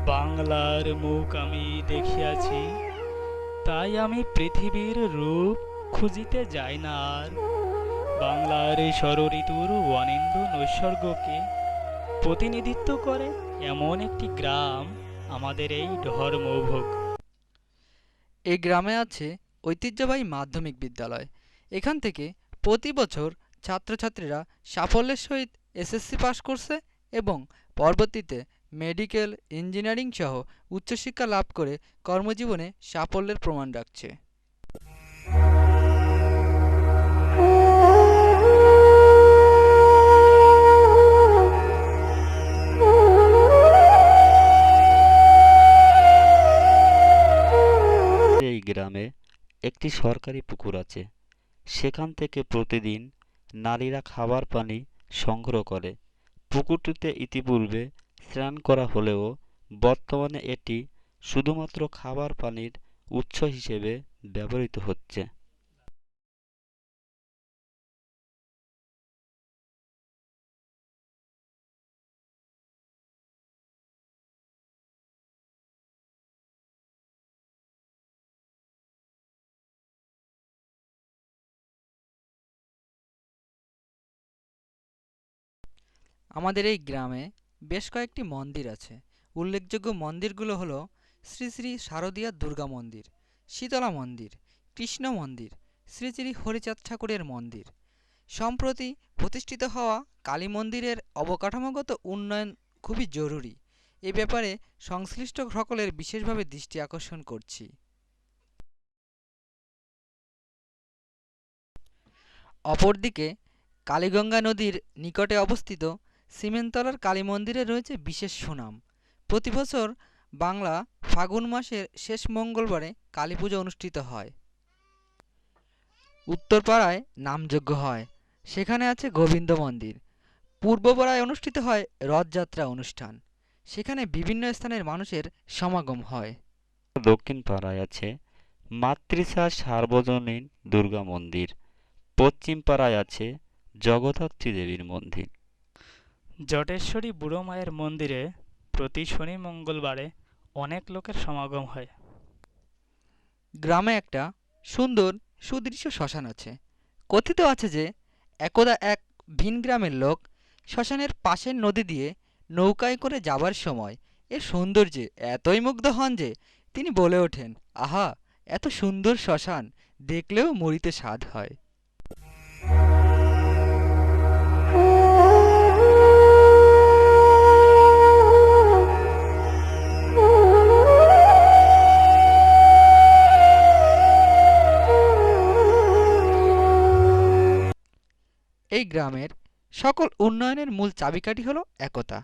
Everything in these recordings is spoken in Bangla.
বাংলার মুখ আমি দেখিয়াছি, তাই আমি পৃথিবীর রূপ খুঁজিতে যাই না আর। বাংলার এই ষড়ঋতুর অনিন্দ্য নৈসর্গকে প্রতিনিধিত্ব করে এমন একটি গ্রাম আমাদের এই ধর্মভোগ। এই গ্রামে আছে ঐতিহ্যবাহী মাধ্যমিক বিদ্যালয়। এখান থেকে প্রতি বছর ছাত্রছাত্রীরা সাফল্যের সহিত এসএসসি পাস করছে এবং পরবর্তীতে মেডিকেল, ইঞ্জিনিয়ারিং সহ উচ্চশিক্ষা লাভ করে কর্মজীবনে সাফল্যের প্রমাণ রাখছে। এই গ্রামে একটি সরকারি পুকুর আছে। সেখান থেকে প্রতিদিন নারীরা খাবার পানি সংগ্রহ করে। পুকুরটিতে ইতিপূর্বে স্নান করা হলেও বর্তমানে এটি শুধুমাত্র খাবার পানির উৎস হিসেবে ব্যবহৃত হচ্ছে। আমাদের এই গ্রামে বেশ কয়েকটি মন্দির আছে। উল্লেখযোগ্য মন্দিরগুলো হলো শ্রী শ্রী শারদীয়া দুর্গা মন্দির, শীতলা মন্দির, কৃষ্ণ মন্দির, শ্রী শ্রী হরিচাঁদ ঠাকুরের মন্দির। সম্প্রতি প্রতিষ্ঠিত হওয়া কালী মন্দিরের অবকাঠামোগত উন্নয়ন খুবই জরুরি। এ ব্যাপারে সংশ্লিষ্ট সকলের বিশেষভাবে দৃষ্টি আকর্ষণ করছি। অপরদিকে কালীগঙ্গা নদীর নিকটে অবস্থিত সিমেন্টতলার কালী মন্দিরে রয়েছে বিশেষ সুনাম। প্রতি বছর বাংলা ফাগুন মাসের শেষ মঙ্গলবারে কালী পুজো অনুষ্ঠিত হয়। উত্তরপাড়ায় নামযজ্ঞ হয়, সেখানে আছে গোবিন্দ মন্দির। পূর্বপাড়ায় অনুষ্ঠিত হয় রথযাত্রা অনুষ্ঠান, সেখানে বিভিন্ন স্থানের মানুষের সমাগম হয়। দক্ষিণ পাড়ায় আছে মাতৃষা সার্বজনীন দুর্গা মন্দির। পশ্চিম পাড়ায় আছে জগদ্ধাত্রী দেবীর মন্দির। জটেশ্বরী বুড়ো মায়ের মন্দিরে প্রতি শনি মঙ্গলবারে অনেক লোকের সমাগম হয়। গ্রামে একটা সুন্দর সুদৃশ্য শ্মশান আছে। কথিত আছে যে একদা এক ভিন গ্রামের লোক শ্মশানের পাশের নদী দিয়ে নৌকায় করে যাবার সময় এর সৌন্দর্যে এতই মুগ্ধ হন যে তিনি বলে ওঠেন, আহা, এত সুন্দর শ্মশান দেখলেও মরিতে স্বাদ হয়। এই গ্রামের সকল উন্নয়নের মূল চাবিকাঠি হলো একতা।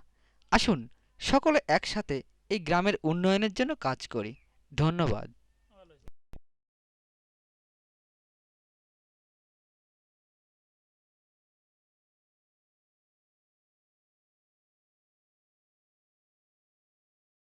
আসুন সকলে একসাথে এই গ্রামের উন্নয়নের জন্য কাজ করি। ধন্যবাদ।